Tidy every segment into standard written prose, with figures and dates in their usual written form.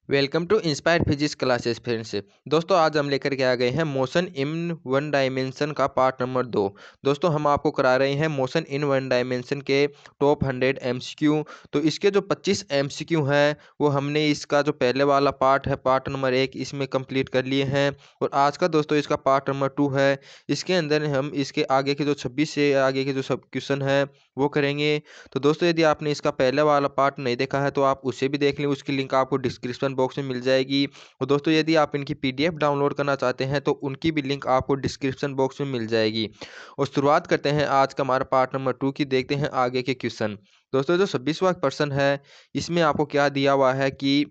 Welcome to inspire physics classes friends. दोस्तों आज हम लेकर के आ गए हैं मोशन इन वन डायमेंशन का पार्ट नंबर 2। दोस्तों हम आपको करा रहे हैं मोशन इन वन डायमेंशन के टॉप 100 एमसीक्यू। तो इसके जो 25 एमसीक्यू हैं वो हमने इसका जो पहले वाला पार्ट है पार्ट नंबर 1 इसमें कंप्लीट कर लिए हैं और आज का दोस्तों इसका पार्ट नंबर 2 है। इसके अंदर हम इसके आगे के जो 26 से आगे के जो सब क्वेश्चन है वो करेंगे। तो दोस्तों यदि आपने इसका पहले वाला पार्ट नहीं देखा है तो आप उसे भी देख लें, उसकी लिंक आपको डिस्क्रिप्शन बॉक्स में मिल जाएगी। और दोस्तों यदि आप इनकी पीडीएफ डाउनलोड करना चाहते हैं तो उनकी भी लिंक आपको डिस्क्रिप्शन बॉक्स में मिल जाएगी। और शुरुआत करते हैं आज का हमारा पार्ट नंबर 2 की। देखते हैं आगे के क्वेश्चन। दोस्तों जो 26वां प्रश्न है इसमें आपको क्या दिया हुआ है कि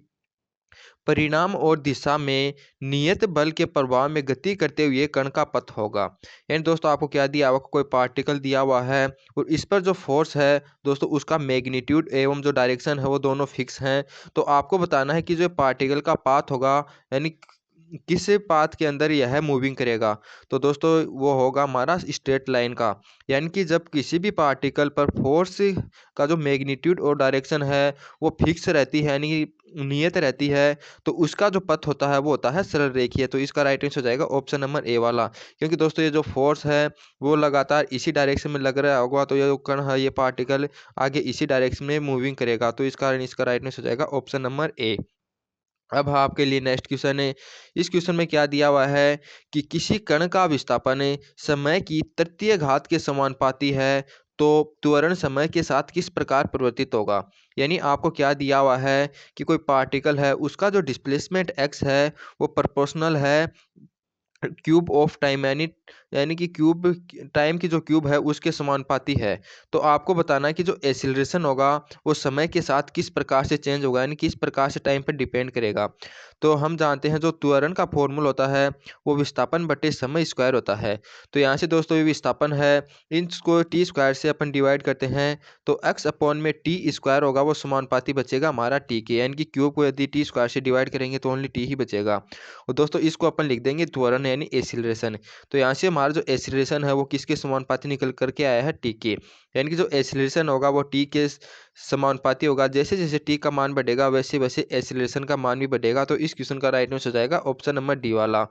परिणाम और दिशा में नियत बल के प्रभाव में गति करते हुए कण का पथ होगा। यानी दोस्तों आपको क्या दिया हुआ, कोई पार्टिकल दिया हुआ है और इस पर जो फोर्स है दोस्तों उसका मैग्नीट्यूड एवं जो डायरेक्शन है वो दोनों फिक्स हैं। तो आपको बताना है कि जो पार्टिकल का पाथ होगा यानी किस पाथ के अंदर यह मूविंग करेगा। तो दोस्तों वो होगा हमारा स्ट्रेट लाइन का। यानी कि जब किसी भी पार्टिकल पर फोर्स का जो मैग्नीट्यूड और डायरेक्शन है वो फिक्स रहती है यानी कि नियत रहती है तो उसका जो पथ होता है वो होता है सरल रेखीय। तो इसका राइट आंसर हो जाएगा ऑप्शन नंबर ए वाला। क्योंकि दोस्तों ये जो फोर्स है वो लगातार इसी डायरेक्शन में लग रहा होगा तो ये जो कण है ये पार्टिकल आगे इसी डायरेक्शन में मूविंग करेगा। तो इस कारण इसका राइट आंसर हो जाएगा ऑप्शन नंबर ए। अब आपके लिए नेक्स्ट क्वेश्चन है। इस क्वेश्चन में क्या दिया हुआ है कि किसी कण का विस्थापन समय की तृतीय घात के समानुपाती है तो त्वरण समय के साथ किस प्रकार परिवर्तित होगा। यानी आपको क्या दिया हुआ है कि कोई पार्टिकल है उसका जो डिस्प्लेसमेंट एक्स है वो प्रोपोर्शनल है क्यूब ऑफ टाइम यानी कि क्यूब टाइम की जो क्यूब है उसके समानुपाती है। तो आपको बताना है कि जो एसिलरेशन होगा वो समय के साथ किस प्रकार से चेंज होगा यानी किस प्रकार से टाइम पर डिपेंड करेगा। तो हम जानते हैं जो त्वरण का फॉर्मूला होता है वो विस्थापन बटे समय स्क्वायर होता है। तो यहाँ से दोस्तों ये विस्थापन है इसको टी स्क्वायर से अपन डिवाइड करते हैं तो एक्स अपॉन में टी स्क्वायर होगा वो समानुपाती बचेगा हमारा टी के। यानी कि क्यूब को यदि टी स्क्वायर से डिवाइड करेंगे तो ओनली टी ही बचेगा। और दोस्तों इसको अपन लिख देंगे त्वरण यानी एसिलरेशन। तो यहाँ से हमारा जो एसिलरेशन है वो किसके समानुपाती निकल करके आया है, टी के। यानी कि जो एसिलरेशन होगा वो टी के समानुपाती होगा। जैसे जैसे टी का मान बढ़ेगा वैसे वैसे एसिलरेशन का मान भी बढ़ेगा। तो इस क्वेश्चन का राइट आंसर हो जाएगा ऑप्शन नंबर डी वाला।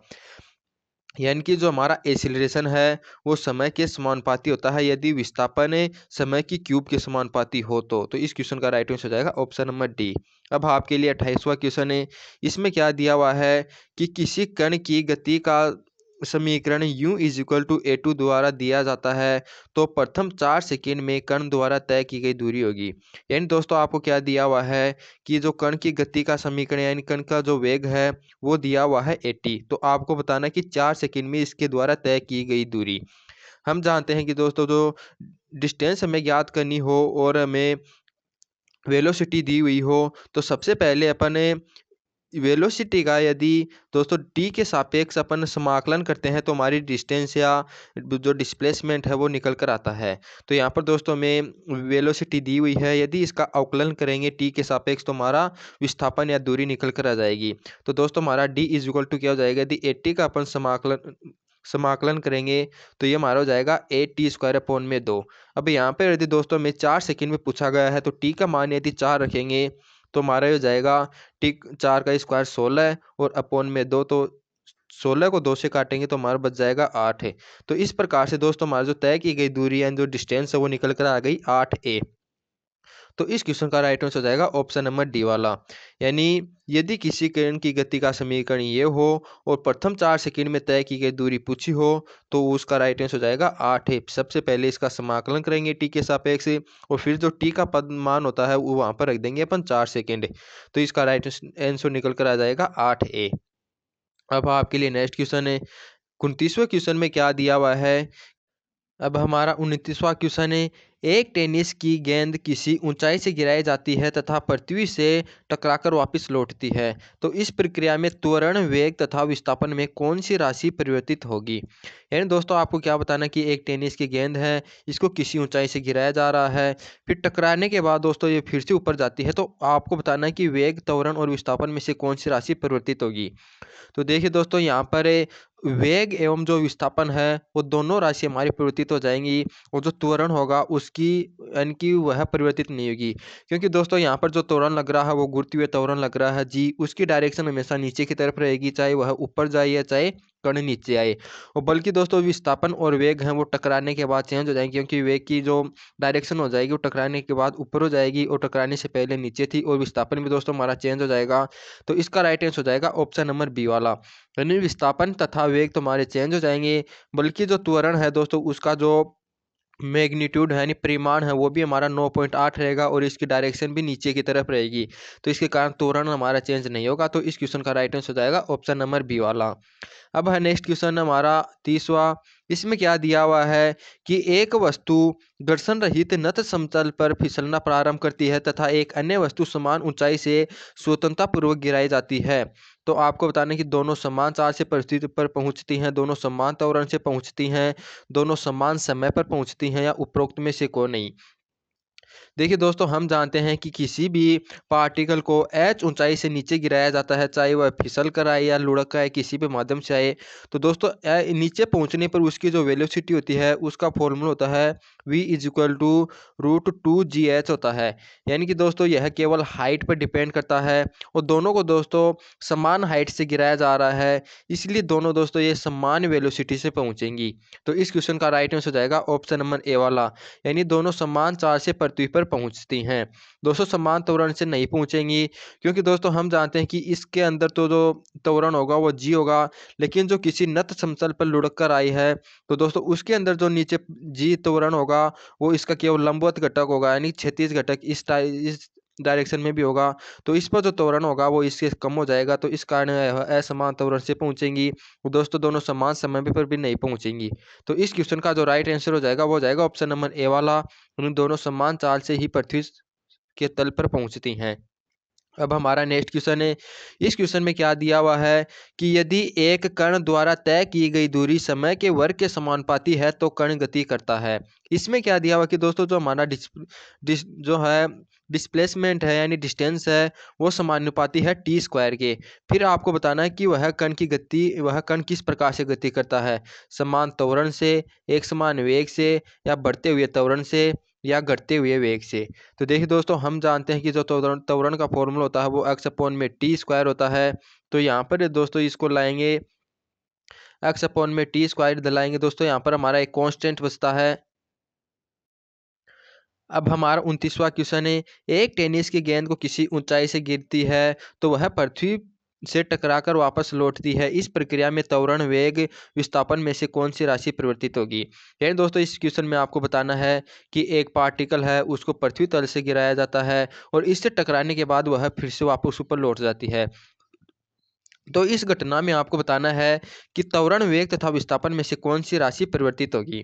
यानी कि जो हमारा एसिलरेशन है वो समय के समानुपाती होता है यदि विस्थापन समय की क्यूब के समानुपाती हो। तो इस क्वेश्चन का राइट आंसर हो जाएगा ऑप्शन नंबर डी। अब आपके लिए 28वां क्वेश्चन है। इसमें क्या दिया हुआ है कि किसी कण की गति का समीकरण u is equal to a two द्वारा दिया जाता है तो प्रथम 4 सेकेंड में कण द्वारा तय की गई दूरी होगी। यानी दोस्तों आपको क्या दिया हुआ है कि जो कण की गति का समीकरण यानी कण का जो वेग है वो दिया हुआ है 80। तो आपको बताना है कि 4 सेकेंड में इसके द्वारा तय की गई दूरी। हम जानते हैं कि दोस्तों जो डिस्टेंस हमें ज्ञात करनी हो और हमें वेलोसिटी दी हुई हो तो सबसे पहले अपन वेलोसिटी का यदि दोस्तों टी के सापेक्ष अपन समाकलन करते हैं तो हमारी डिस्टेंस या जो डिस्प्लेसमेंट है वो निकल कर आता है। तो यहाँ पर दोस्तों में वेलोसिटी दी हुई है, यदि इसका अवकलन करेंगे टी के सापेक्ष तो हमारा विस्थापन या दूरी निकल कर आ जाएगी। तो दोस्तों हमारा डी इज इक्वल टू क्या हो जाएगा, यदि 80 का अपन समाकलन करेंगे तो ये हमारा हो जाएगा 8t² / 2। अब यहाँ पर यदि दोस्तों में 4 सेकेंड में पूछा गया है तो टी का मान यदि 4 रखेंगे तो हमारा हो जाएगा टी 4 का स्क्वायर 16 और अपॉन में 2। तो 16 को 2 से काटेंगे तो हमारा बच जाएगा 8 है। तो इस प्रकार से दोस्तों हमारा जो तय की गई दूरी है जो डिस्टेंस है वो निकल कर आ गई 8a। तो इस क्वेश्चन का राइट आंसर हो जाएगा ऑप्शन नंबर डी वाला। यानी यदि किसी किरण की गति का समीकरण ये हो और प्रथम 4 सेकंड में तय की गई दूरी पूछी हो तो उसका राइट आंसर हो जाएगा 8 है। सबसे पहले इसका समाकलन करेंगे टी के सापेक्ष और फिर जो टी का पद मान होता है वो वहां पर रख देंगे अपन 4 सेकंड। तो इसका राइट आंसर निकल कर आ जाएगा 8a। अब आपके लिए नेक्स्ट क्वेश्चन है। 29वें क्वेश्चन में क्या दिया हुआ है। अब हमारा 29वां क्वेश्चन है। एक टेनिस की गेंद किसी ऊंचाई से गिराई जाती है तथा पृथ्वी से टकराकर वापस लौटती है तो इस प्रक्रिया में त्वरण, वेग तथा विस्थापन में कौन सी राशि परिवर्तित होगी। यानी दोस्तों आपको क्या बताना कि एक टेनिस की गेंद है, इसको किसी ऊंचाई से गिराया जा रहा है, फिर टकराने के बाद दोस्तों ये फिर से ऊपर जाती है। तो आपको बताना है कि वेग, त्वरण और विस्थापन में से कौन सी राशि परिवर्तित होगी। तो देखिए दोस्तों यहाँ पर वेग एवं जो विस्थापन है वो दोनों राशि हमारी परिवर्तित हो जाएंगी, और जो त्वरण होगा उसकी यानी कि वह परिवर्तित नहीं होगी। क्योंकि दोस्तों यहाँ पर जो त्वरण लग रहा है वो गुरुत्वीय त्वरण लग रहा है जी, उसकी डायरेक्शन हमेशा नीचे की तरफ रहेगी, चाहे वह ऊपर जाए या चाहे कण नीचे आए। और बल्कि दोस्तों विस्थापन और वेग हैं वो टकराने के बाद चेंज हो जाएंगे, क्योंकि वेग की जो डायरेक्शन हो जाएगी वो टकराने के बाद ऊपर हो जाएगी और टकराने से पहले नीचे थी, और विस्थापन भी दोस्तों हमारा चेंज हो जाएगा। तो इसका राइट आंसर हो जाएगा ऑप्शन नंबर बी वाला, यानी विस्थापन तथा वेग तुम्हारे चेंज हो जाएंगे, बल्कि जो त्वरण है दोस्तों उसका जो मैग्नीट्यूड है यानी परिमाण है वो भी हमारा 9.8 रहेगा, और इसकी डायरेक्शन भी नीचे की तरफ रहेगी। तो इसके कारण त्वरण हमारा चेंज नहीं होगा। तो इस क्वेश्चन का राइट आंसर हो जाएगा ऑप्शन नंबर बी वाला। अब है नेक्स्ट क्वेश्चन हमारा 30वां। इसमें क्या दिया हुआ है कि एक वस्तु घर्षण रहित नत समतल पर फिसलना प्रारंभ करती है तथा एक अन्य वस्तु समान ऊंचाई से स्वतंत्रता पूर्वक गिराई जाती है। तो आपको बताना है कि दोनों समान चाल से परिस्थिति पर पहुंचती हैं, दोनों समान त्वरण से पहुंचती हैं, दोनों समान समय पर पहुंचती हैं, या उपरोक्त में से कोई नहीं। देखिए दोस्तों, हम जानते हैं कि किसी भी पार्टिकल को h ऊंचाई से नीचे गिराया जाता है, चाहे वह फिसल कर आए या लुढ़क कर आए, किसी भी माध्यम से आए। तो दोस्तों नीचे पहुंचने पर उसकी जो वेलोसिटी होती है उसका फॉर्मूला होता है v is equal to √2gh होता है। यानी कि दोस्तों यह केवल हाइट पर डिपेंड करता है, और दोनों को दोस्तों समान हाइट से गिराया जा रहा है, इसलिए दोनों दोस्तों ये समान वेलोसिटी से पहुंचेंगी। तो इस क्वेश्चन का राइट आंसर हो जाएगा ऑप्शन नंबर ए वाला, यानी दोनों समान चाल से पृथ्वी पर पहुंचती हैं। दोस्तों समान त्वरण से नहीं पहुंचेंगी, क्योंकि दोस्तों हम जानते हैं कि इसके अंदर तो जो त्वरण होगा वो जी होगा, लेकिन जो किसी नत समतल पर लुढ़क कर आई है तो दोस्तों उसके अंदर जो नीचे जी त्वरण होगा वो इसका केवल लंबवत घटक होगा, यानी क्षैतिज घटक इस डायरेक्शन में भी होगा। तो इस पर जो त्वरण होगा वो इससे कम हो जाएगा, तो इस कारण यह असमान त्वरण से पहुंचेंगी। दोस्तों दोनों समान समय पर भी नहीं पहुंचेंगी। तो इस क्वेश्चन का जो राइट आंसर हो जाएगा वो हो जाएगा ऑप्शन नंबर ए वाला, उन दोनों समान चाल से ही पृथ्वी के तल पर पहुंचती हैं। अब हमारा नेक्स्ट क्वेश्चन है। इस क्वेश्चन में क्या दिया हुआ है कि यदि एक कण द्वारा तय की गई दूरी समय के वर्ग के समानुपाती है तो कण गति करता है। इसमें क्या दिया हुआ कि दोस्तों जो हमारा जो है डिस्प्लेसमेंट है यानी डिस्टेंस है वो समानुपाती है टी स्क्वायर के। फिर आपको बताना है कि वह कण किस प्रकार से गति करता है, समान त्वरण से, एक समान वेग से, या बढ़ते हुए त्वरण से, या घटते हुए वेग से। तो देखिए दोस्तों, हम जानते हैं कि जो त्वरण का फॉर्मूला होता है वो x अपॉन में टी स्क्वायर होता है। तो यहाँ पर दोस्तों इसको लाएंगे, x अपॉन में टी स्क्वायर दिलाएंगे दोस्तों, यहाँ पर हमारा एक कांस्टेंट बचता है। अब हमारा 29वां क्वेश्चन है। एक टेनिस की गेंद को किसी ऊंचाई से गिरती है तो वह पृथ्वी से टकराकर वापस लौटती है। इस प्रक्रिया में त्वरण, वेग, विस्थापन में से कौन सी राशि परिवर्तित होगी। यानी दोस्तों इस क्वेश्चन में आपको बताना है कि एक पार्टिकल है उसको पृथ्वी तल से गिराया जाता है, और इससे टकराने के बाद वह फिर से वापस ऊपर लौट जाती है। तो इस घटना में आपको बताना है कि त्वरण, वेग तथा विस्थापन में से कौन सी राशि परिवर्तित होगी।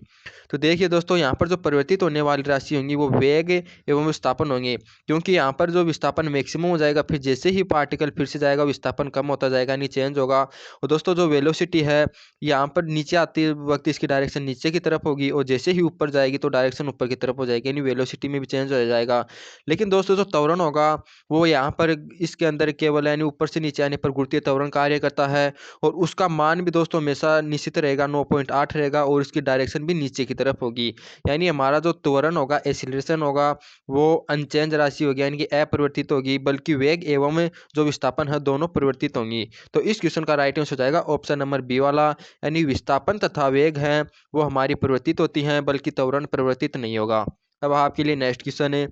तो देखिए दोस्तों, यहाँ पर जो परिवर्तित होने वाली राशि होंगी वो वेग एवं विस्थापन होंगे, क्योंकि यहाँ पर जो विस्थापन मैक्सिमम हो जाएगा, फिर जैसे ही पार्टिकल फिर से जाएगा विस्थापन कम होता जाएगा, यानी चेंज होगा। और दोस्तों जो वेलोसिटी है यहाँ पर नीचे आते वक्त इसकी डायरेक्शन नीचे की तरफ होगी, और जैसे ही ऊपर जाएगी तो डायरेक्शन ऊपर की तरफ हो जाएगी, यानी वेलोसिटी में भी चेंज हो जाएगा। लेकिन दोस्तों जो त्वरण होगा वो यहाँ पर इसके अंदर केवल यानी ऊपर से नीचे आने पर गुरुत्वीय त्वरण कार्य करता है, और उसका मान भी दोस्तों हमेशा निश्चित रहेगा, 9.8 रहेगा, और इसकी डायरेक्शन भी नीचे की तरफ होगी। यानी हमारा जो त्वरण होगा, एक्सीलरेशन होगा, वो अनचेंज राशि होगी, यानी कि अपरिवर्तित होगी, बल्कि वेग एवं जो विस्थापन है दोनों परिवर्तित होंगी। तो इस क्वेश्चन का राइट आंसर हो जाएगा ऑप्शन नंबर बी वाला, यानी विस्थापन तथा वेग है वो हमारी परिवर्तित होती हैं, बल्कि त्वरण परिवर्तित नहीं होगा। अब आपके लिए नेक्स्ट क्वेश्चन है,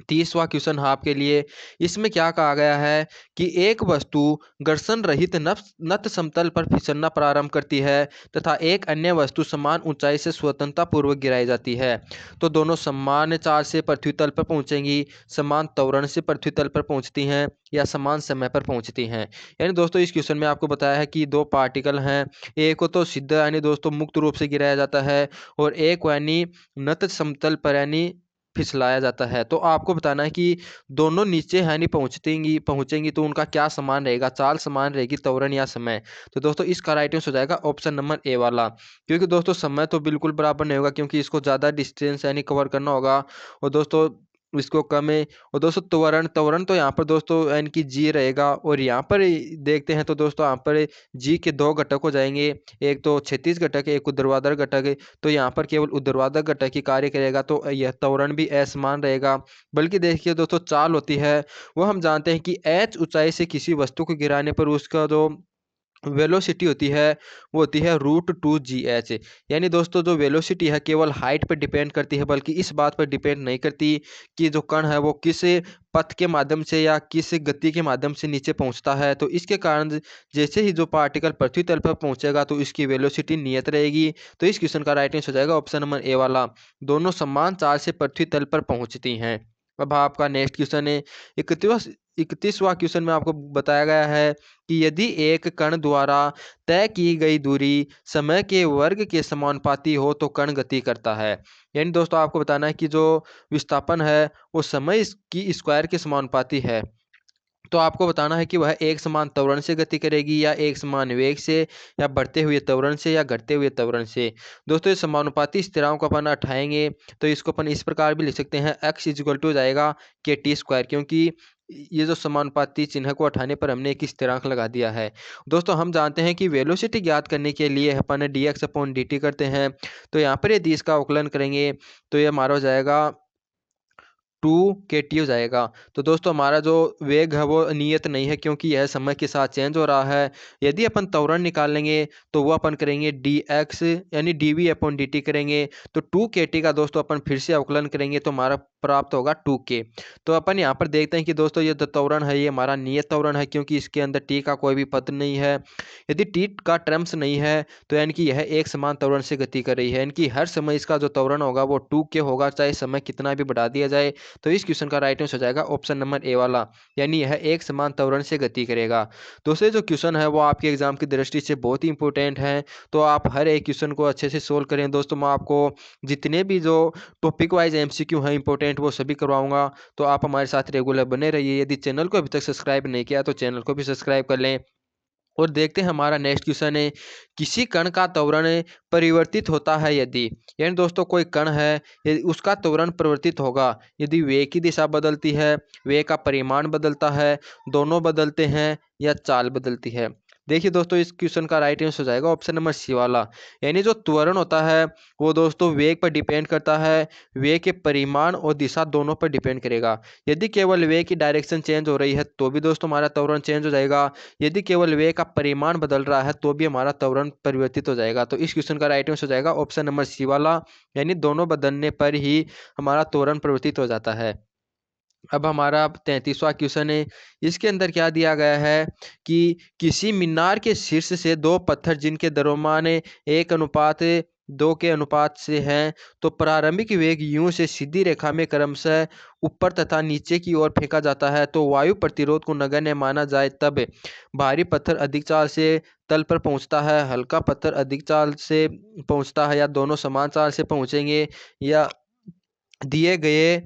30वां क्वेश्चन है आपके लिए। इसमें क्या कहा गया है कि एक वस्तु घर्षण रहित नत समतल पर फिसलना प्रारंभ करती है तथा एक अन्य वस्तु समान ऊंचाई से स्वतंत्रता पूर्वक गिराई जाती है। तो दोनों समान चाल से पृथ्वी तल पर पहुंचेंगी, समान त्वरण से पृथ्वी तल पर पहुंचती हैं, या समान समय पर पहुंचती हैं। यानी दोस्तों इस क्वेश्चन में आपको बताया है कि दो पार्टिकल हैं, एक को तो सीधा यानी दोस्तों मुक्त रूप से गिराया जाता है, और एक को यानी नत समतल पर यानी फिसलाया जाता है। तो आपको बताना है कि दोनों नीचे है नहीं पहुंचेंगी तो उनका क्या समान रहेगा, चाल समान रहेगी, त्वरण या समय। तो दोस्तों इसका राइट आंसर हो जाएगा ऑप्शन नंबर ए वाला, क्योंकि दोस्तों समय तो बिल्कुल बराबर नहीं होगा, क्योंकि इसको ज़्यादा डिस्टेंस यानी कवर करना होगा। और दोस्तों इसको कम है। और दोस्तों त्वरण त्वरण तो यहाँ पर दोस्तों यानी कि जी रहेगा। और यहाँ पर देखते हैं तो दोस्तों यहाँ पर जी के दो घटक हो जाएंगे, एक तो क्षैतिज घटक है, एक ऊर्ध्वाधर घटक है। तो यहाँ पर केवल ऊर्ध्वाधर घटक ही कार्य करेगा, तो यह त्वरण भी असमान रहेगा। बल्कि देखिए दोस्तों चाल होती है वो हम जानते हैं कि एच ऊंचाई से किसी वस्तु को गिराने पर उसका जो वेलोसिटी होती है वो होती है √2gh। यानी दोस्तों जो वेलोसिटी है केवल हाइट पर डिपेंड करती है, बल्कि इस बात पर डिपेंड नहीं करती कि जो कण है वो किस पथ के माध्यम से या किस गति के माध्यम से नीचे पहुंचता है। तो इसके कारण जैसे ही जो पार्टिकल पृथ्वी तल पर पहुंचेगा तो इसकी वेलोसिटी नियत रहेगी। तो इस क्वेश्चन का राइट आंसर हो जाएगा ऑप्शन नंबर ए वाला, दोनों समान चाल से पृथ्वी तल पर पहुंचती हैं। अब आपका नेक्स्ट क्वेश्चन है 31वां क्वेश्चन में आपको बताया गया है कि यदि एक कण द्वारा तय की गई दूरी समय के वर्ग के समानुपाती हो तो कण गति करता है। यानी दोस्तों आपको बताना है कि जो विस्थापन है वो समय की स्क्वायर के समानुपाती है। तो आपको बताना है कि वह एक समान त्वरण से गति करेगी या एक समान वेग से, या बढ़ते हुए त्वरण से या घटते हुए त्वरण से। दोस्तों इस समानुपाती स्थिरांक को अपन उठाएंगे तो इसको अपन इस प्रकार भी लिख सकते हैं, x इक्वल टू जाएगा KT², क्योंकि ये जो समानुपाती चिन्ह को उठाने पर हमने एक स्थिरांक लगा दिया है। दोस्तों हम जानते हैं कि वेलोसिटी ज्ञात करने के लिए अपन dx/dt करते हैं। तो यहाँ पर यदि इसका अवकलन करेंगे तो ये हमारा हो जाएगा 2KT हो जाएगा। तो दोस्तों हमारा जो वेग है वो नियत नहीं है, क्योंकि यह समय के साथ चेंज हो रहा है। यदि अपन त्वरण निकाल लेंगे तो वो अपन करेंगे dx यानी dv/dt करेंगे। तो 2KT का दोस्तों अपन फिर से अवकलन करेंगे तो हमारा प्राप्त होगा 2K। तो अपन यहाँ पर देखते हैं कि दोस्तों ये जो त्वरण है ये हमारा नियत त्वरण है, क्योंकि इसके अंदर t का कोई भी पद नहीं है। यदि t का टर्म्स नहीं है तो यानी कि यह एक समान त्वरण से गति कर रही है, यानी कि हर समय इसका जो त्वरण होगा वो 2K होगा, चाहे समय कितना भी बढ़ा दिया जाए। तो इस क्वेश्चन का राइट आंसर हो जाएगा ऑप्शन नंबर ए वाला, यानी यह एक समान त्वरण से गति करेगा। दूसरे जो क्वेश्चन है वो आपके एग्जाम की दृष्टि से बहुत ही इंपॉर्टेंट है, तो आप हर एक क्वेश्चन को अच्छे से सोल्व करें। दोस्तों मैं आपको जितने भी जो टॉपिक वाइज MCQ है इंपॉर्टेंट वो सभी करवाऊंगा, तो आप हमारे साथ रेगुलर बने रहिए। यदि चैनल को अभी तक सब्सक्राइब नहीं किया तो चैनल को भी सब्सक्राइब कर लें। और देखते हैं हमारा नेक्स्ट क्वेश्चन है, किसी कण का त्वरण परिवर्तित होता है यदि, यानी दोस्तों कोई कण है यदि उसका त्वरण परिवर्तित होगा यदि वेग की दिशा बदलती है, वेग का परिमाण बदलता है, दोनों बदलते हैं, या चाल बदलती है। देखिए दोस्तों इस क्वेश्चन का राइट आंसर हो जाएगा ऑप्शन नंबर सी वाला, यानी जो त्वरण होता है वो दोस्तों वेग पर डिपेंड करता है, वेग के परिमाण और दिशा दोनों पर डिपेंड करेगा। यदि केवल वेग की डायरेक्शन चेंज हो रही है तो भी दोस्तों हमारा त्वरण चेंज हो जाएगा, यदि केवल वेग का परिमाण बदल रहा है तो भी हमारा त्वरण परिवर्तित हो जाएगा। तो इस क्वेश्चन का राइट आंसर हो जाएगा ऑप्शन नंबर सी वाला, यानी दोनों बदलने पर ही हमारा त्वरण परिवर्तित हो जाता है। अब हमारा 33वां क्वेश्चन है, इसके अंदर क्या दिया गया है कि किसी मीनार के शीर्ष से दो पत्थर जिनके द्रव्यमान 1:2 के अनुपात से हैं, तो प्रारंभिक वेग u से सीधी रेखा में क्रमशः ऊपर तथा नीचे की ओर फेंका जाता है। तो वायु प्रतिरोध को नगण्य माना जाए तब भारी पत्थर अधिक चाल से तल पर पहुंचता है, हल्का पत्थर अधिक चाल से पहुंचता है, या दोनों समान चाल से पहुंचेंगे, या दिए गए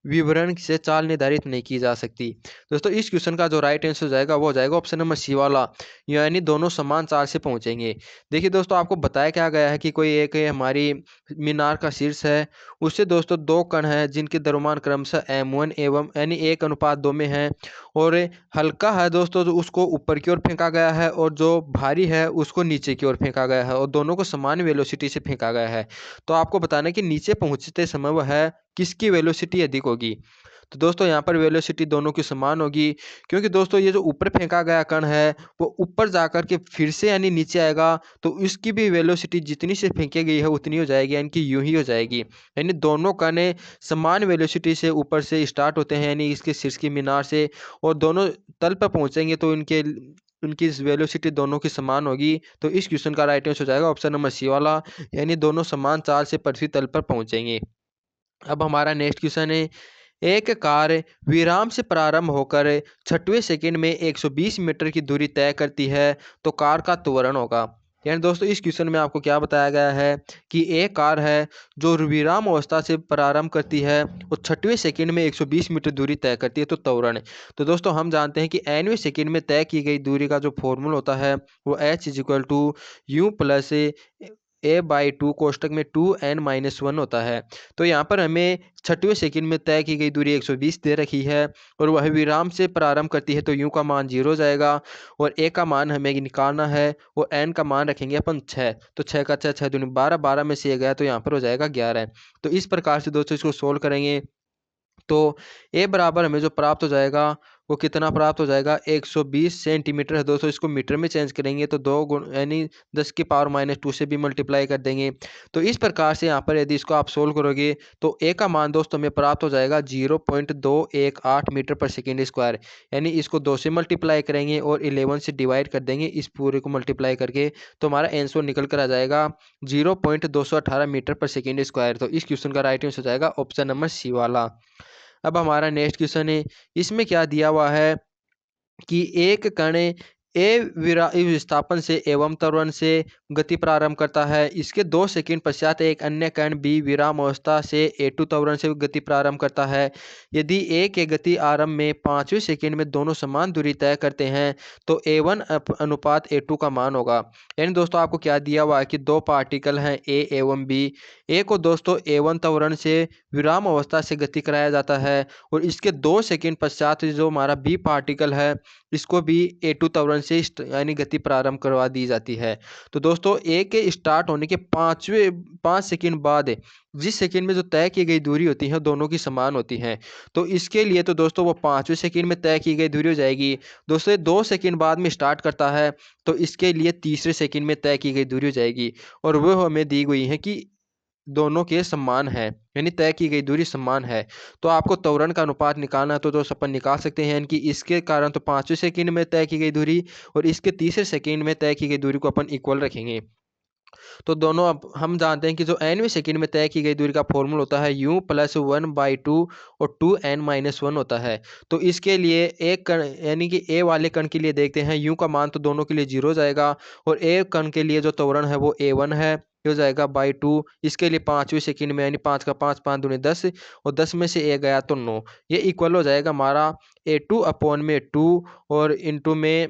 विवरण से चाल निर्धारित नहीं की जा सकती। दोस्तों इस क्वेश्चन का जो राइट आंसर हो जाएगा वो हो जाएगा ऑप्शन नंबर सी वाला, यानी दोनों समान चाल से पहुंचेंगे। देखिए दोस्तों आपको बताया क्या गया है कि कोई एक हमारी मीनार का शीर्ष है, उससे दोस्तों दो कण हैं जिनके द्रव्यमान क्रमशः m1 एवं यानी 1:2 में है, और हल्का है दोस्तों जो उसको ऊपर की ओर फेंका गया है, और जो भारी है उसको नीचे की ओर फेंका गया है, और दोनों को समान वेलोसिटी से फेंका गया है। तो आपको बताना है कि नीचे पहुंचते समय वह किसकी वेलोसिटी अधिक होगी। तो दोस्तों यहाँ पर वेलोसिटी दोनों की समान होगी, क्योंकि दोस्तों ये जो ऊपर फेंका गया कण है वो ऊपर जाकर के फिर से यानी नीचे आएगा, तो इसकी भी वेलोसिटी जितनी से फेंकी गई है उतनी हो जाएगी, यानी कि यूं ही हो जाएगी। यानी दोनों कण समान वेलोसिटी से ऊपर से स्टार्ट होते हैं, यानी इसके शीर्ष की मीनार से, और दोनों तल पर पहुंचेंगे तो उनकी वेलोसिटी दोनों की समान होगी। तो इस क्वेश्चन का राइट आंसर हो जाएगा ऑप्शन नंबर सी वाला, यानी दोनों समान चाल से पृथ्वी तल पर पहुंचेंगे। अब हमारा नेक्स्ट क्वेश्चन है, एक कार विराम से प्रारंभ होकर 6वें सेकंड में 120 मीटर की दूरी तय करती है, तो कार का त्वरण होगा। यानी दोस्तों इस क्वेश्चन में आपको क्या बताया गया है कि एक कार है जो विराम अवस्था से प्रारंभ करती है और 6वें सेकंड में 120 मीटर दूरी तय करती है, तो त्वरण। तो दोस्तों हम जानते हैं कि nवें सेकंड में तय की गई दूरी का जो फॉर्मूला होता है वो h = u + a/2 कोष्टक में 2n-1 होता है। तो यहाँ पर हमें 6वें सेकंड में तय की गई दूरी 120 दे रखी है और वह विराम से प्रारंभ करती है, तो u का मान 0 जाएगा और a का मान हमें निकालना है और n का मान रखेंगे अपन 6। तो 6 का 6 दूनी 12, 12 में से a गया तो यहाँ पर हो जाएगा 11। तो इस प्रकार से दोस्तों इसको सोल्व करेंगे तो a बराबर हमें जो प्राप्त हो जाएगा वो कितना प्राप्त हो जाएगा, 120 सेंटीमीटर है दोस्तों। इसको मीटर में चेंज करेंगे तो 2 गुण यानी 10⁻⁻2 से भी मल्टीप्लाई कर देंगे। तो इस प्रकार से यहाँ पर यदि इसको आप सोल्व करोगे तो a का मान दोस्तों हमें प्राप्त हो जाएगा 0.218 मीटर पर सेकेंड स्क्वायर। यानी इसको 2 से मल्टीप्लाई करेंगे और 11 से डिवाइड कर देंगे, इस पूरे को मल्टीप्लाई करके तो हमारा आंसर निकल कर आ जाएगा 0.218 मीटर पर सेकेंड स्क्वायर। तो इस क्वेश्चन का राइट आंसर हो जाएगा ऑप्शन नंबर सी वाला। अब हमारा नेक्स्ट क्वेश्चन है, इसमें क्या दिया हुआ है कि एक कण विस्थापन से एवं त्वरण से गति प्रारंभ करता है। इसके 2 सेकंड पश्चात एक अन्य कण बी विराम अवस्था से A2 त्वरण से गति प्रारंभ करता है। यदि A के गति आरंभ में 5वें सेकंड में दोनों समान दूरी तय करते हैं तो A1 अनुपात A2 का मान होगा। यानी दोस्तों आपको क्या दिया हुआ है कि 2 पार्टिकल हैं A एवं B। A को दोस्तों A1 त्वरण से विराम अवस्था से गति कराया जाता है और इसके 2 सेकंड पश्चात जो हमारा B पार्टिकल है इसको भी A2 त्वरण से यानी गति प्रारंभ करवा दी जाती है। तो दोस्तों A के स्टार्ट होने के 5 सेकंड बाद जिस सेकंड में जो तय की गई दूरी होती है दोनों की समान होती हैं। तो इसके लिए तो दोस्तों वो 5वें सेकंड में तय की गई दूरी हो जाएगी। दोस्तों 2 सेकंड बाद में स्टार्ट करता है तो इसके लिए तीसरे सेकंड में तय की गई दूरी हो जाएगी और वो हमें दी गई है कि दोनों के समान है, यानी तय की गई दूरी समान है। तो आपको त्वरण का अनुपात निकालना है तो दोस्तों अपन निकाल सकते हैं कि इसके कारण तो 5वें सेकंड में तय की गई दूरी और इसके तीसरे सेकंड में तय की गई दूरी को अपन इक्वल रखेंगे। तो दोनों अब हम जानते हैं कि जो nवें सेकंड में तय की गई दूरी का फॉर्मूला होता है u + 1/2 और 2n-1 होता है। तो इसके लिए एक कण यानी कि a वाले कण के लिए देखते हैं, u का मान तो दोनों के लिए 0 जाएगा और a कण के लिए जो त्वरण है वो a1 है, ये हो जाएगा /2। इसके लिए 5वें सेकंड में यानी 5 का 5, 5 दूनी 10 और 10 में से a गया तो 9। ये इक्वल हो जाएगा हमारा A2/2 और इंटू में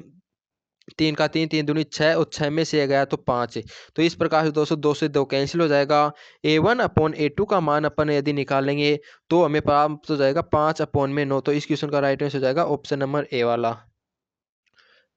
3 का 3, 3 दूनी 6 और 6 में से गया तो 5। तो इस प्रकार से दोस्तों 2 से 2 कैंसिल हो जाएगा। A1/A2 का मान अपन यदि निकालेंगे तो हमें प्राप्त हो जाएगा 5/9। तो इस क्वेश्चन का राइट आंसर हो जाएगा ऑप्शन नंबर ए वाला।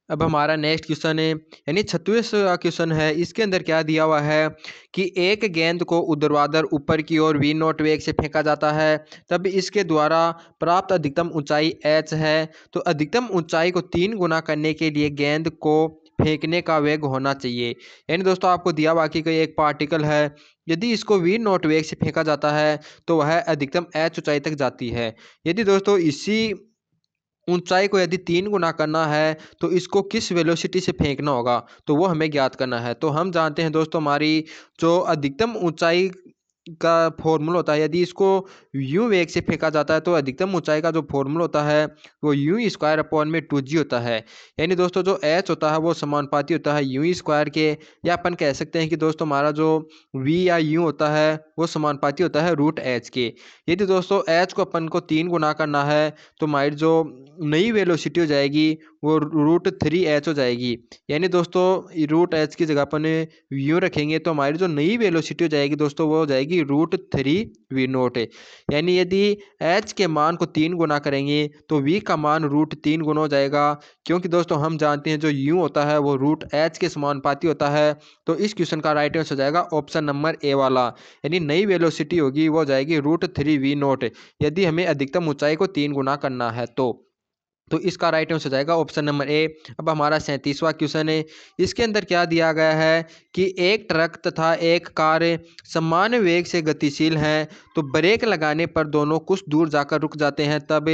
अब हमारा नेक्स्ट क्वेश्चन है यानी 36वां क्वेश्चन है। इसके अंदर क्या दिया हुआ है कि एक गेंद को ऊर्ध्वाधर ऊपर की ओर v0 वेग से फेंका जाता है, तब इसके द्वारा प्राप्त अधिकतम ऊंचाई h है। तो अधिकतम ऊंचाई को 3 गुना करने के लिए गेंद को फेंकने का वेग होना चाहिए। यानी दोस्तों आपको दिया हुआ कि कोई एक पार्टिकल है, यदि इसको v0 वेग से फेंका जाता है तो वह अधिकतम h ऊंचाई तक जाती है। यदि दोस्तों इसी ऊंचाई को यदि 3 गुना करना है तो इसको किस वेलोसिटी से फेंकना होगा तो वो हमें ज्ञात करना है। तो हम जानते हैं दोस्तों हमारी जो अधिकतम ऊंचाई का फॉर्मूला होता है, यदि इसको u वेग से फेंका जाता है तो अधिकतम ऊंचाई का जो फॉर्मूला होता है वो u² / 2g होता है। यानी दोस्तों जो h होता है वो समानुपाती होता है u² के, या अपन कह सकते हैं कि दोस्तों हमारा जो v या u होता है वो समानुपाती होता है √h के। यदि दोस्तों h को अपन को 3 गुना करना है तो हमारी जो नई वेलोसिटी हो जाएगी वो √3h हो जाएगी। यानी दोस्तों √h की जगह अपन u रखेंगे तो हमारी जो नई वेलोसिटी हो जाएगी दोस्तों वो हो जाएगी √3v0। यानी यदि h के मान को 3 गुना करेंगे तो v का मान √3 गुना हो जाएगा, क्योंकि दोस्तों हम जानते हैं जो u होता है वो √h के समानुपाती होता है। तो इस क्वेश्चन का राइट आंसर हो जाएगा ऑप्शन नंबर ए वाला। यानी नई वेलोसिटी होगी वो हो जाएगी √3v0 यदि हमें अधिकतम ऊंचाई को 3 गुना करना है तो इसका राइट आंसर हो जाएगा ऑप्शन नंबर ए। अब हमारा 37वां क्वेश्चन है। इसके अंदर क्या दिया गया है कि एक ट्रक तथा एक कार समान वेग से गतिशील हैं, तो ब्रेक लगाने पर दोनों कुछ दूर जाकर रुक जाते हैं, तब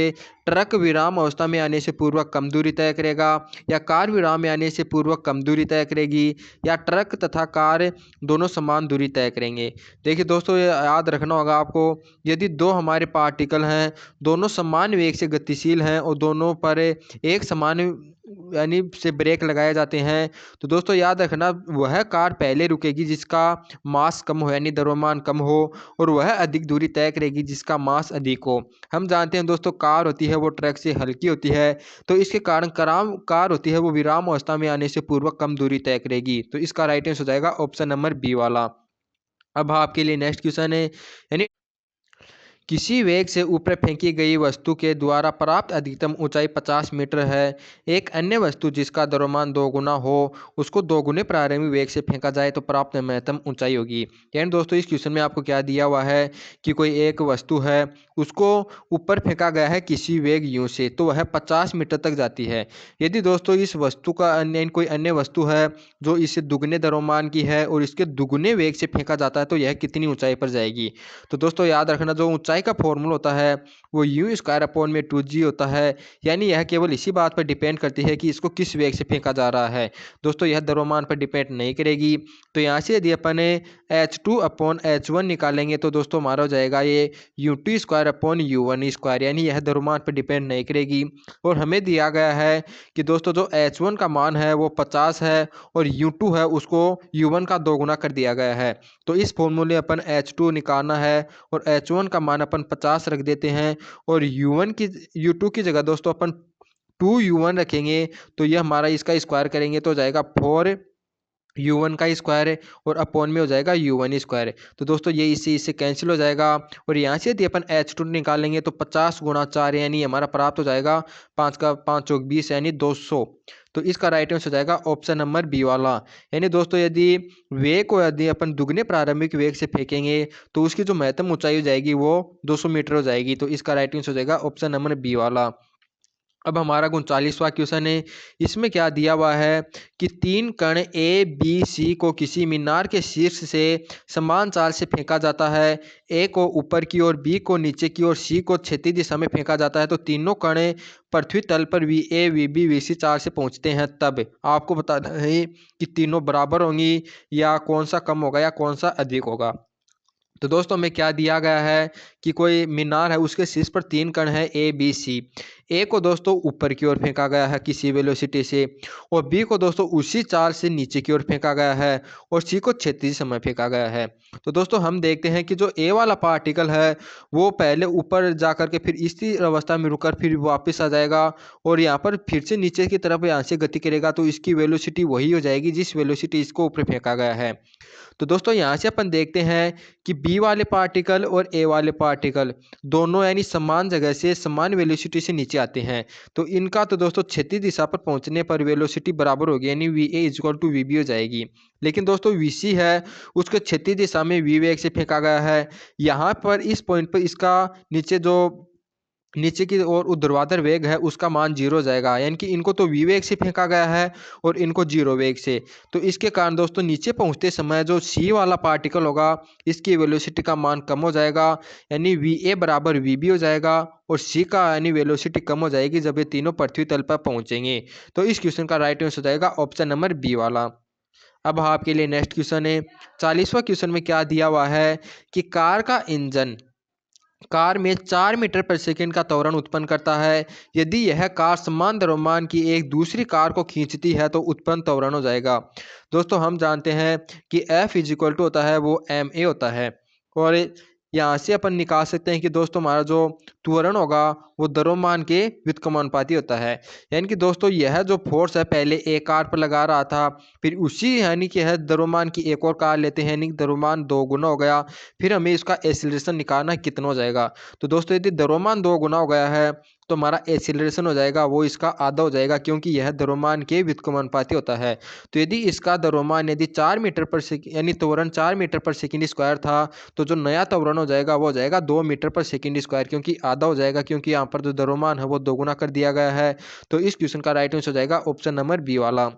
ट्रक विराम अवस्था में आने से पूर्व कम दूरी तय करेगा या कार विराम में आने से पूर्व कम दूरी तय करेगी या ट्रक तथा कार दोनों समान दूरी तय करेंगे। देखिए दोस्तों ये याद रखना होगा आपको, यदि दो हमारे पार्टिकल हैं दोनों समान वेग से गतिशील हैं और दोनों पर एक समान यानी से ब्रेक लगाए जाते हैं, तो दोस्तों याद रखना वह कार पहले रुकेगी जिसका मास कम हो यानी द्रव्यमान कम हो, और वह अधिक दूरी तय करेगी जिसका मास अधिक हो। हम जानते हैं दोस्तों कार होती है वो ट्रक से हल्की होती है, तो इसके कारण कार होती है वो विराम अवस्था में आने से पूर्व कम दूरी तय करेगी। तो इसका राइट आंसर हो जाएगा ऑप्शन नंबर बी वाला। अब आपके लिए नेक्स्ट क्वेश्चन है, यानी किसी वेग से ऊपर फेंकी गई वस्तु के द्वारा प्राप्त अधिकतम ऊंचाई 50 मीटर है। एक अन्य वस्तु जिसका द्रव्यमान 2 गुना हो उसको 2 गुने प्रारंभिक वेग से फेंका जाए तो प्राप्त महत्तम ऊंचाई होगी। यानी दोस्तों इस क्वेश्चन में आपको क्या दिया हुआ है कि कोई एक वस्तु है उसको ऊपर फेंका गया है किसी वेग u से, तो वह 50 मीटर तक जाती है। यदि दोस्तों इस वस्तु का अन्य कोई अन्य वस्तु है जो इससे दुगने द्रव्यमान की है और इसके दुगने वेग से फेंका जाता है तो यह कितनी ऊंचाई पर जाएगी। तो दोस्तों याद रखना जो ऊंचाई का फॉर्मूला होता है वो यू स्क्वायर अपॉन में 2g होता है, यानी यह केवल इसी बात पर डिपेंड करती है कि इसको किस वेग से फेंका जा रहा है। दोस्तों यह द्रव्यमान पर डिपेंड नहीं करेगी। तो यहाँ से यदि अपन h2 अपॉन h1 निकालेंगे तो दोस्तों हमारा हो जाएगा ये u2 square upon u1 square, यानी यह द्रव्यमान पर डिपेंड नहीं करेगी। और हमें दिया गया है कि दोस्तों जो h1 का मान है वो 50 है और u2 है उसको u1 का 2 गुना कर दिया गया है। तो इस फॉर्मूले अपन h2 निकालना है और h1 का मान अपन 50 रख देते हैं और u2 की जगह दोस्तों अपन 2u1 रखेंगे, तो यह हमारा इसका स्क्वायर करेंगे तो हो जाएगा 4u1 का स्क्वायर है और अपॉन में हो जाएगा u1 स्क्वायर। तो दोस्तों ये इससे कैंसिल हो जाएगा और यहाँ से यदि अपन h2 निकालेंगे तो 50 गुणा 4 यानी हमारा प्राप्त हो जाएगा 5 का 5 चौक 20 यानी 200। तो इसका राइट आंसर हो जाएगा ऑप्शन नंबर बी वाला। यानी दोस्तों यदि वेग को यदि अपन दुगने प्रारंभिक वेग से फेंकेंगे तो उसकी जो महत्तम ऊंचाई हो जाएगी वो 200 मीटर हो जाएगी। तो इसका राइट आंसर हो जाएगा ऑप्शन नंबर बी वाला। अब हमारा 39वां क्वेश्चन है, इसमें क्या दिया हुआ है कि 3 कण ए बी सी को किसी मीनार के शीर्ष से समान चाल से फेंका जाता है। ए को ऊपर की ओर, बी को नीचे की ओर, सी को क्षैतिज दिशा में फेंका जाता है। तो तीनों कण पृथ्वी तल पर V A V B V C चाल से पहुंचते हैं, तब आपको बताना है कि तीनों बराबर होंगी या कौन सा कम होगा या कौन सा अधिक होगा। तो दोस्तों हमें क्या दिया गया है कि कोई मीनार है उसके शीर्ष पर 3 कण है ए बी सी। ए को दोस्तों ऊपर की ओर फेंका गया है किसी वेलोसिटी से और बी को दोस्तों उसी चाल से नीचे की ओर फेंका गया है और सी को क्षैतिज समय फेंका गया है। तो दोस्तों हम देखते हैं कि जो ए वाला पार्टिकल है वो पहले ऊपर जाकर के फिर इसी अवस्था में रुककर फिर वापस आ जाएगा और यहाँ पर फिर से नीचे की तरफ यहाँ से गति करेगा, तो इसकी वेलोसिटी वही हो जाएगी जिस वेलोसिटी इसको ऊपर फेंका गया है। तो दोस्तों यहाँ से अपन देखते हैं कि बी वाले पार्टिकल और ए वाले पार्टिकल दोनों यानी समान जगह से समान वेलोसिटी से नीचे आते हैं। तो इनका तो दोस्तों क्षैतिज दिशा पर पहुंचने पर वेलोसिटी बराबर होगी यानी V A equal to V B हो जाएगी। लेकिन दोस्तों वी सी है उसके क्षैतिज दिशा में वी वेग से फेंका गया है। यहाँ पर इस पॉइंट पर इसका नीचे की ओर ऊर्ध्वाधर वेग है उसका मान 0 हो जाएगा, यानी कि इनको तो v वेग से फेंका गया है और इनको 0 वेग से। तो इसके कारण दोस्तों नीचे पहुंचते समय जो c वाला पार्टिकल होगा इसकी वेलोसिटी का मान कम हो जाएगा, यानी वी ए बराबर वी बी हो जाएगा और c का यानी वेलोसिटी कम हो जाएगी जब ये तीनों पृथ्वी तल पर पहुंचेंगे। तो इस क्वेश्चन का राइट आंसर हो जाएगा ऑप्शन नंबर बी वाला। अब आपके लिए नेक्स्ट क्वेश्चन है, 40वां क्वेश्चन में क्या दिया हुआ है कि कार का इंजन कार में 4 मीटर पर सेकंड का त्वरण उत्पन्न करता है। यदि यह कार समान द्रव्यमान की एक दूसरी कार को खींचती है तो उत्पन्न त्वरण हो जाएगा। दोस्तों हम जानते हैं कि F इज इक्वल टू होता है वो ma होता है और यहाँ से अपन निकाल सकते हैं कि दोस्तों हमारा जो त्वरण होगा वो द्रव्यमान के व्युत्क्रमानुपाती होता है। यानी कि दोस्तों यह जो फोर्स है पहले एक कार पर लगा रहा था, फिर उसी यानी कि है द्रव्यमान की एक और कार लेते हैं यानी द्रव्यमान 2 गुना हो गया, फिर हमें इसका एक्सीलरेशन निकालना है कितना हो जाएगा। तो दोस्तों यदि द्रव्यमान 2 गुना हो गया है तो हमारा एक्सीलरेशन हो जाएगा वो इसका आधा हो जाएगा क्योंकि यह द्रव्यमान के व्युत्क्रमानुपाती होता है। तो यदि इसका द्रव्यमान यदि 4 मीटर पर सेकंड यानी त्वरण 4 मीटर पर सेकंड स्क्वायर था तो जो नया त्वरण हो जाएगा वो हो जाएगा 2 मीटर पर सेकंड स्क्वायर, क्योंकि आधा हो जाएगा क्योंकि यहाँ पर जो द्रव्यमान है वो दोगुना कर दिया गया है। तो इस क्वेश्चन का राइट आंसर हो जाएगा ऑप्शन नंबर बी वाला।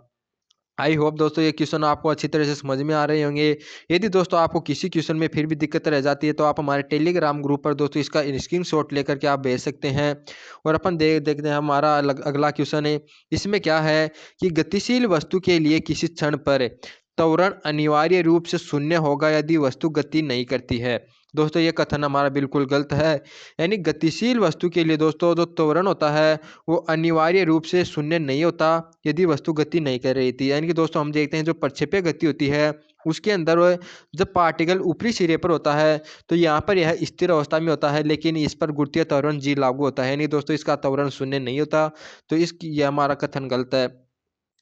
आई होप दोस्तों ये क्वेश्चन आपको अच्छी तरह से समझ में आ रहे होंगे। यदि दोस्तों आपको किसी क्वेश्चन में फिर भी दिक्कत रह जाती है तो आप हमारे टेलीग्राम ग्रुप पर दोस्तों इसका स्क्रीनशॉट लेकर के आप भेज सकते हैं। और अपन देखते हैं हमारा अगला क्वेश्चन है, इसमें क्या है कि गतिशील वस्तु के लिए किसी क्षण पर त्वरण अनिवार्य रूप से शून्य होगा यदि वस्तु गति नहीं करती है। दोस्तों ये कथन हमारा बिल्कुल गलत है। यानी गतिशील वस्तु के लिए दोस्तों जो त्वरण होता है वो अनिवार्य रूप से शून्य नहीं होता यदि वस्तु गति नहीं कर रही थी। यानी कि दोस्तों हम देखते हैं जो प्रक्षेपीय गति होती है उसके अंदर जब पार्टिकल ऊपरी सिरे पर होता है तो यहाँ पर यह स्थिर अवस्था में होता है, लेकिन इस पर गुरुत्वीय त्वरण जी लागू होता है। यानी दोस्तों इसका त्वरण शून्य नहीं होता, तो यह हमारा कथन गलत है।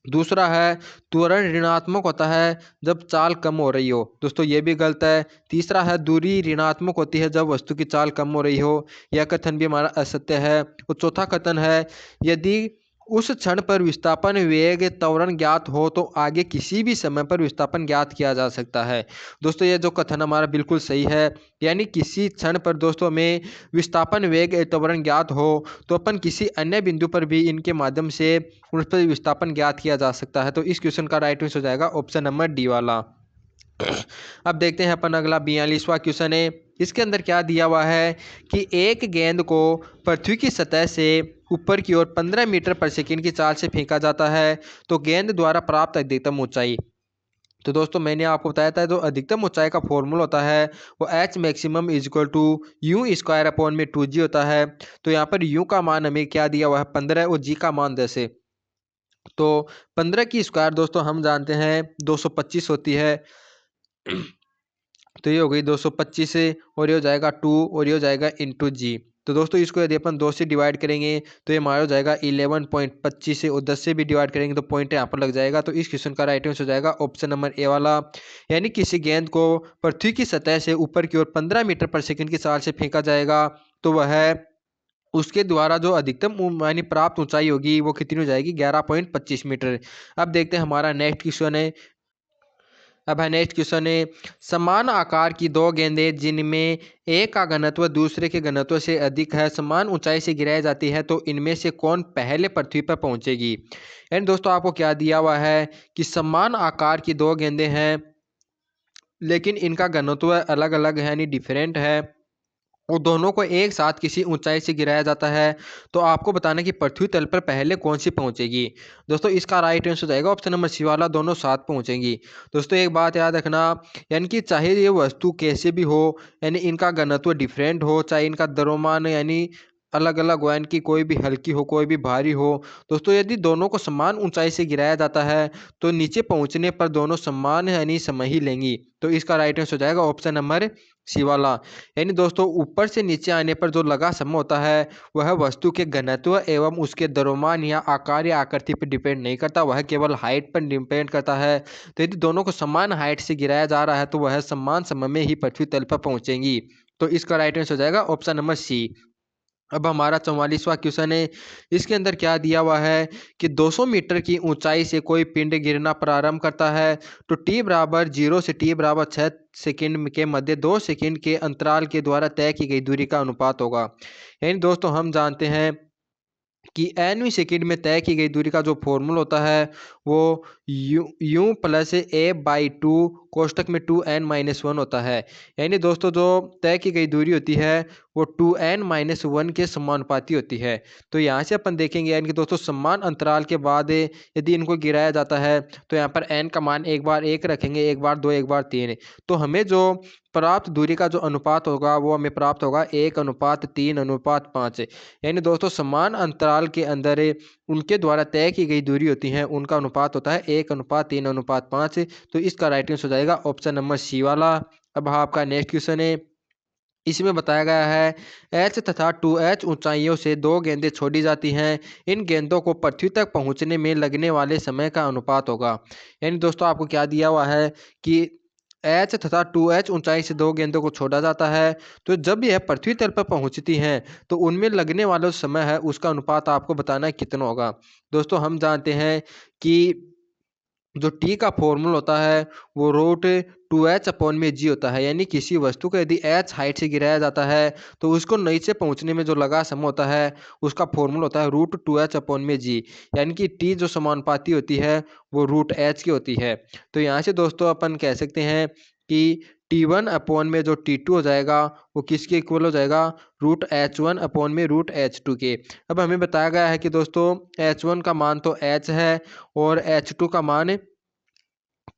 दूसरा है त्वरण ऋणात्मक होता है जब चाल कम हो रही हो। दोस्तों ये भी गलत है। तीसरा है दूरी ऋणात्मक होती है जब वस्तु की चाल कम हो रही हो। यह कथन भी हमारा असत्य है। और चौथा कथन है यदि उस क्षण पर विस्थापन वेग त्वरण ज्ञात हो तो आगे किसी भी समय पर विस्थापन ज्ञात किया जा सकता है। दोस्तों ये जो कथन हमारा बिल्कुल सही है। यानी किसी क्षण पर दोस्तों में विस्थापन वेग त्वरण ज्ञात हो तो अपन किसी अन्य बिंदु पर भी इनके माध्यम से उस पर विस्थापन ज्ञात किया जा सकता है। तो इस क्वेश्चन का राइट आंसर हो जाएगा ऑप्शन नंबर डी वाला। अब देखते हैं अपन अगला 42वां क्वेश्चन है। इसके अंदर क्या दिया हुआ है कि एक गेंद को पृथ्वी की सतह से ऊपर की ओर 15 मीटर पर सेकंड की चाल से फेंका जाता है तो गेंद द्वारा प्राप्त अधिकतम ऊंचाई। तो दोस्तों मैंने आपको बताया था जो अधिकतम ऊंचाई का फॉर्मूला होता है वो H maximum is equal to u square upon में 2g होता है। तो यहाँ पर यू का मान हमें क्या दिया हुआ है 15 और जी का मान 10 है। तो 15 की स्क्वायर दोस्तों हम जानते हैं 225 होती है। तो ये हो गई 225 और ये हो जाएगा 2 और ये हो जाएगा इंटू जी। तो दोस्तों इसको यदि अपन 2 से डिवाइड करेंगे तो ये हमारा हो जाएगा 11.25 से, और 10 से भी डिवाइड करेंगे तो पॉइंट यहाँ पर लग जाएगा। तो इस क्वेश्चन का राइट आंसर हो जाएगा ऑप्शन नंबर ए वाला। यानी किसी गेंद को पृथ्वी की सतह से ऊपर की ओर 15 मीटर पर सेकंड की चाल से फेंका जाएगा तो वह उसके द्वारा जो अधिकतम यानी प्राप्त ऊंचाई होगी वो कितनी हो जाएगी 11.25 मीटर। अब देखते हैं हमारा नेक्स्ट क्वेश्चन है। अब है नेक्स्ट क्वेश्चन है समान आकार की दो गेंदें जिनमें एक का घनत्व दूसरे के घनत्व से अधिक है समान ऊंचाई से गिराई जाती है तो इनमें से कौन पहले पृथ्वी पर पहुंचेगी। एंड दोस्तों आपको क्या दिया हुआ है कि समान आकार की दो गेंदें हैं लेकिन इनका घनत्व अलग अलग है यानी डिफरेंट है और दोनों को एक साथ किसी ऊंचाई से गिराया जाता है तो आपको बताना कि पृथ्वी तल पर पहले कौन सी पहुंचेगी। दोस्तों इसका राइट आंसर हो जाएगा ऑप्शन नंबर सी वाला, दोनों साथ पहुंचेंगी। दोस्तों एक बात याद रखना, यानी कि चाहे ये वस्तु कैसे भी हो यानी इनका घनत्व डिफरेंट हो, चाहे इनका द्रव्यमान यानी अलग अलग हो, यानी कि कोई भी हल्की हो कोई भी भारी हो। दोस्तों यदि दोनों को समान ऊंचाई से गिराया जाता है तो नीचे पहुंचने पर दोनों समान यानी समय ही लेंगी। तो इसका राइट आंसर हो जाएगा ऑप्शन नंबर सी वाला। यानी दोस्तों ऊपर से नीचे आने पर जो लगा समय होता है वह वस्तु के घनत्व एवं उसके द्रव्यमान या आकार या आकृति पर डिपेंड नहीं करता, वह केवल हाइट पर डिपेंड करता है। तो यदि दोनों को समान हाइट से गिराया जा रहा है तो वह समान समय में ही पृथ्वी तल पर पहुंचेंगी। तो इसका राइट आंसर हो जाएगा ऑप्शन नंबर सी। अब हमारा 44वां क्वेश्चन है। इसके अंदर क्या दिया हुआ है कि 200 मीटर की ऊंचाई से कोई पिंड गिरना प्रारंभ करता है तो t बराबर 0 से t बराबर 6 सेकंड के मध्य 2 सेकंड के अंतराल के द्वारा तय की गई दूरी का अनुपात होगा। यानी दोस्तों हम जानते हैं कि nवीं सेकंड में तय की गई दूरी का जो फॉर्मूला होता है वो U plus A by two कोष्टक में 2n-1 होता है। यानी दोस्तों जो तय की गई दूरी होती है वो 2n-1 के समानुपाती होती है। तो यहाँ से अपन देखेंगे यानी कि दोस्तों समान अंतराल के बाद यदि इनको गिराया जाता है तो यहाँ पर n का मान एक बार 1 रखेंगे, एक बार 2, एक बार 3। तो हमें जो प्राप्त दूरी का जो अनुपात होगा वो हमें प्राप्त होगा 1:3:5। यानी दोस्तों समान अंतराल के अंदर उनके द्वारा तय की गई दूरी होती है उनका अनुपात होता है 1:3:5। तो इसका राइट आंसर हो जाएगा ऑप्शन नंबर सी वाला। अब आपका नेक्स्ट क्वेश्चन है। इसमें बताया गया है h तथा 2h ऊंचाइयों से दो गेंदें छोड़ी जाती हैं, इन गेंदों को पृथ्वी तक पहुंचने में लगने वाले समय का अनुपात होगा। यानी दोस्तों आपको क्या दिया हुआ है कि h तथा 2h ऊंचाई से दो गेंदों को छोड़ा जाता है तो जब यह पृथ्वी तल पर पहुंचती हैं तो उनमें लगने वाला समय है उसका अनुपात आपको बताना है कितना होगा। दोस्तों हम जानते हैं कि जो टी का फॉर्मूला होता है वो √2h/g होता है। यानी किसी वस्तु को यदि h हाइट से गिराया जाता है तो उसको नीचे पहुंचने में जो लगा समय होता है उसका फॉर्मूला होता है √2h/g। यानी कि टी जो समानुपाती होती है वो √h की होती है। तो यहाँ से दोस्तों अपन कह सकते हैं कि T1 जो T2 हो जाएगा वो किसके इक्वल हो जाएगा √H1 के। अब हमें बताया गया है कि दोस्तों H1 का मान तो h है और H2 का मान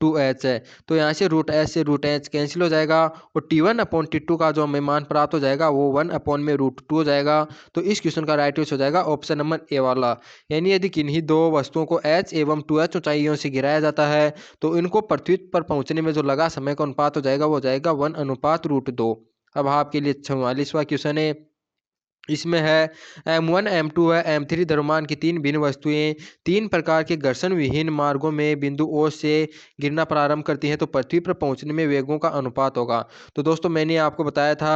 2h है। तो यहाँ से रूट एच से रूट एच कैंसिल हो जाएगा और T1/T2 का जो हमें मान प्राप्त हो जाएगा वो 1/√2 हो जाएगा। तो इस क्वेश्चन का राइट आंसर हो जाएगा ऑप्शन नंबर ए वाला। यानी यदि किन्हीं दो वस्तुओं को h एवं 2h ऊंचाइयों से गिराया जाता है तो इनको पृथ्वी पर पहुंचने में जो लगा समय का अनुपात हो जाएगा वो हो जाएगा 1/√2। अब आपके लिए 44वां क्वेश्चन है। इसमें है M1 M2 है M3 द्रव्यमान की तीन भिन्न वस्तुएं तीन प्रकार के घर्षण विहीन मार्गों में बिंदु O से गिरना प्रारंभ करती हैं तो पृथ्वी पर पहुंचने में वेगों का अनुपात होगा। तो दोस्तों मैंने आपको बताया था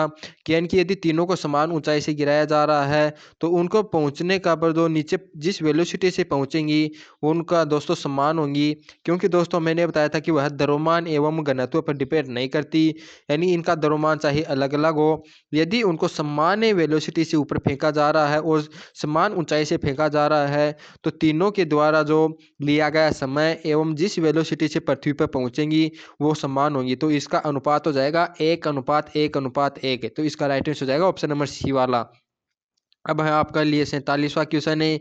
कि यानी कि यदि तीनों को समान ऊंचाई से गिराया जा रहा है तो उनको पहुंचने का पर जो नीचे जिस वेलोसिटी से पहुंचेंगी वो उनका दोस्तों समान होंगी, क्योंकि दोस्तों मैंने बताया था कि वह द्रव्यमान एवं घनत्व पर डिपेंड नहीं करती, यानी इनका द्रव्यमान चाहे अलग अलग हो, यदि उनको समान वेलोसिटी से ऊपर फेंका जा रहा है और समान ऊंचाई से फेंका जा रहा है तो तीनों के द्वारा जो लिया गया समय एवं जिस वेलोसिटी से पृथ्वी पर पहुंचेंगी वो समान होंगी। तो इसका अनुपात हो जाएगा 1:1:1। तो इसका राइट आंसर हो जाएगा ऑप्शन नंबर सी वाला। अब है आपका लिए 47वां क्वेश्चन है।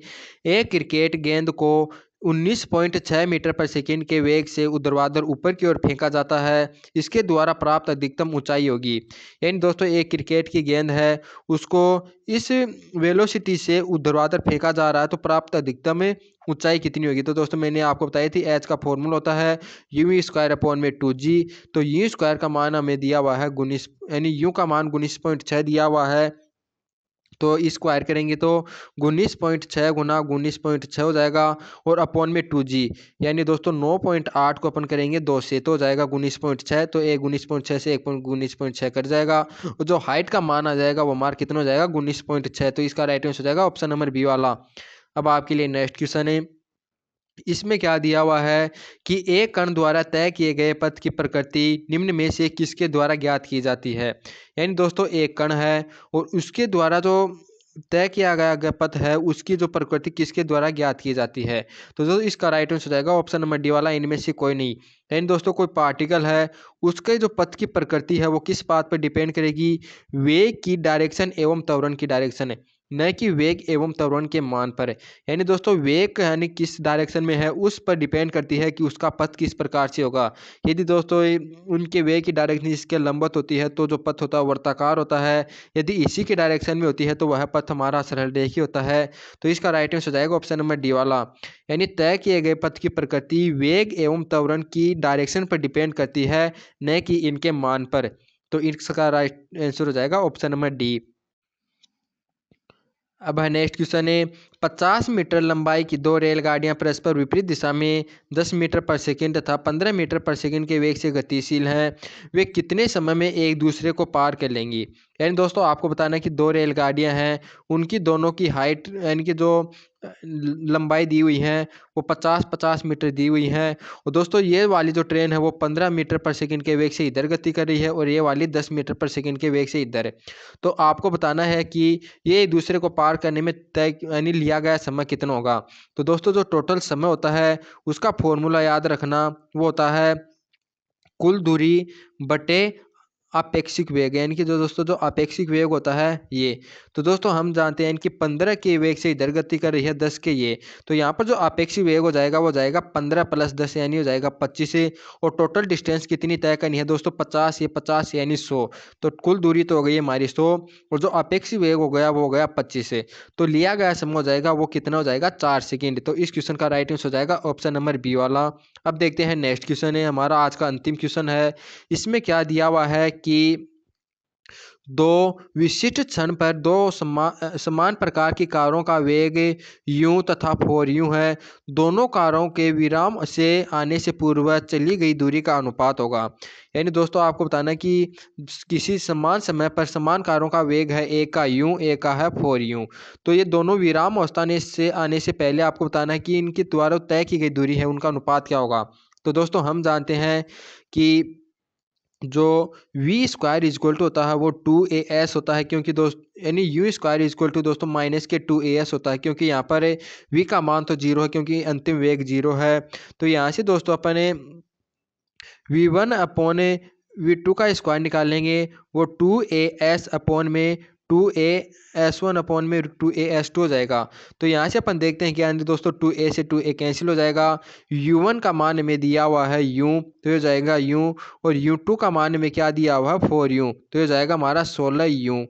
एक क्रिकेट गेंद को 19.6 मीटर पर सेकंड के वेग से ऊर्ध्वाधर ऊपर की ओर फेंका जाता है, इसके द्वारा प्राप्त अधिकतम ऊंचाई होगी। यानी दोस्तों एक क्रिकेट की गेंद है, उसको इस वेलोसिटी से ऊर्ध्वाधर फेंका जा रहा है तो प्राप्त अधिकतम ऊंचाई कितनी होगी। तो दोस्तों मैंने आपको बताई थी एच का फॉर्मूला होता है u²/2g। तो u स्क्वायर का मान हमें दिया हुआ है 19, यानी u का मान 19.6 दिया हुआ है तो स्क्वायर करेंगे तो 19.6 गुना 19.6 हो जाएगा और अपॉन में 2g, यानी दोस्तों 9.8 को अपन करेंगे 2 से तो हो जाएगा 19.6। तो 19.6 से 19.6 कट जाएगा और जो हाइट का मान आ जाएगा वो मार्क कितना हो जाएगा 19.6। तो इसका राइट आंसर हो जाएगा ऑप्शन नंबर बी वाला। अब आपके लिए नेक्स्ट क्वेश्चन है। इसमें क्या दिया हुआ है कि एक कण द्वारा तय किए गए पथ की प्रकृति निम्न में से किसके द्वारा ज्ञात की जाती है। यानी दोस्तों एक कण है और उसके द्वारा जो तय किया गया पथ है उसकी जो प्रकृति किसके द्वारा ज्ञात की जाती है। तो दोस्तों इसका राइट आंसर हो जाएगा ऑप्शन नंबर डी वाला, इनमें से कोई नहीं। यानी दोस्तों कोई पार्टिकल है उसके जो पथ की प्रकृति है वो किस बात पर डिपेंड करेगी, वेग की डायरेक्शन एवं त्वरण की डायरेक्शन है, न कि वेग एवं त्वरण के मान पर। यानी दोस्तों वेग यानी किस डायरेक्शन में है उस पर डिपेंड करती है कि उसका पथ किस प्रकार से होगा। यदि दोस्तों उनके वेग की डायरेक्शन इसके लंबवत होती है तो जो पथ होता है वर्ताकार होता है, यदि इसी की डायरेक्शन में होती है तो वह पथ हमारा सरल रेखी होता है। तो इसका राइट आंसर हो जाएगा ऑप्शन नंबर डी वाला। यानी तय किए गए पथ की प्रकृति वेग एवं त्वरण की डायरेक्शन पर डिपेंड करती है, न कि इनके मान पर। तो इसका राइट आंसर हो जाएगा ऑप्शन नंबर डी। अब है नेक्स्ट क्वेश्चन है। 50 मीटर लंबाई की दो रेलगाड़ियां परस्पर विपरीत दिशा में 10 मीटर पर सेकंड तथा 15 मीटर पर सेकंड के वेग से गतिशील हैं, वे कितने समय में एक दूसरे को पार कर लेंगी। यानी दोस्तों आपको बताना है कि दो रेलगाड़ियां हैं, उनकी दोनों की हाइट यानी कि जो लंबाई दी हुई है वो 50-50 मीटर दी हुई है और दोस्तों ये वाली जो ट्रेन है वो 15 मीटर पर सेकंड के वेग से इधर गति कर रही है और ये वाली 10 मीटर पर सेकंड के वेग से इधर है। तो आपको बताना है कि ये एक दूसरे को पार करने में तय यानी लिया गया समय कितना होगा। तो दोस्तों जो टोटल समय होता है उसका फॉर्मूला याद रखना, वो होता है कुल दूरी बटे अपेक्षिक वेग, यानी कि जो दोस्तों जो अपेक्षिक वेग होता है ये। तो दोस्तों हम जानते हैं कि 15 के वेग से इधर गति कर रही है 10 के ये, तो यहाँ पर जो अपेक्षिक वेग हो जाएगा वो जाएगा 15 + 10 यानी हो जाएगा 25 से। और टोटल डिस्टेंस कितनी तय करनी है दोस्तों 50, ये 50 यानी 100। तो कुल दूरी तो हो गई हमारी 100 और जो अपेक्षिक वेग हो गया वो हो गया 25 से। तो लिया गया समय हो जाएगा वो कितना हो जाएगा 4 सेकेंड। तो इस क्वेश्चन का राइट आंसर हो जाएगा ऑप्शन नंबर बी वाला। अब देखते हैं नेक्स्ट क्वेश्चन है हमारा आज का अंतिम क्वेश्चन है। इसमें क्या दिया हुआ है कि दो विशिष्ट क्षण पर दो समान प्रकार की कारों का वेग u तथा 4u है, दोनों कारों के विराम से आने से पूर्व चली गई दूरी का अनुपात होगा। यानी दोस्तों आपको बताना है कि किसी समान समय पर समान कारों का वेग है, एक का u एक का है 4u। तो ये दोनों विराम अवस्था से आने से पहले आपको बताना है कि इनके द्वारा तय की गई दूरी है उनका अनुपात क्या होगा। तो दोस्तों हम जानते हैं कि जो वी स्क्वायर इजक्वल टू होता है वो 2as होता है, क्योंकि दोस्त यानी यू स्क्वायर इजक्वल टू दोस्तों माइनस के 2as होता है, क्योंकि यहाँ पर वी का मान तो 0 है क्योंकि अंतिम वेग 0 है। तो यहाँ से दोस्तों अपन v1 अपॉन v2 का स्क्वायर निकाल लेंगे, वो 2as अपॉन में 2a/2 हो जाएगा। तो यहाँ से अपन देखते हैं क्या दोस्तों, 2a से 2a कैंसिल हो जाएगा। u1 का मान हमें दिया हुआ है u, तो ये जाएगा u, और u2 का मान हमें क्या दिया हुआ है 4u, तो ये जाएगा हमारा 16u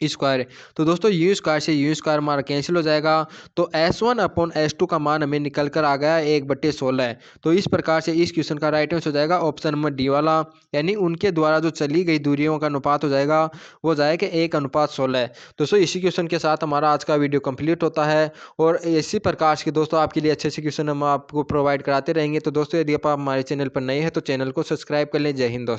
स्क्वायर। तो दोस्तों यू स्क्वायर से यू स्क्वायर हमारा कैंसिल हो जाएगा। तो S1/S2 का मान हमें निकल कर आ गया 1/16। तो इस प्रकार से इस क्वेश्चन का राइट आंसर हो जाएगा ऑप्शन नंबर डी वाला, यानी उनके द्वारा जो चली गई दूरियों का अनुपात हो जाएगा वो जाएगा 1/16। दोस्तों इसी क्वेश्चन के साथ हमारा आज का वीडियो कंप्लीट होता है, और इसी प्रकार के दोस्तों आपके लिए अच्छे अच्छे क्वेश्चन हम आपको प्रोवाइड कराते रहेंगे। तो दोस्तों यदि आप हमारे चैनल पर नए हैं तो चैनल को सब्सक्राइब कर लें। जय हिंद दोस्तों।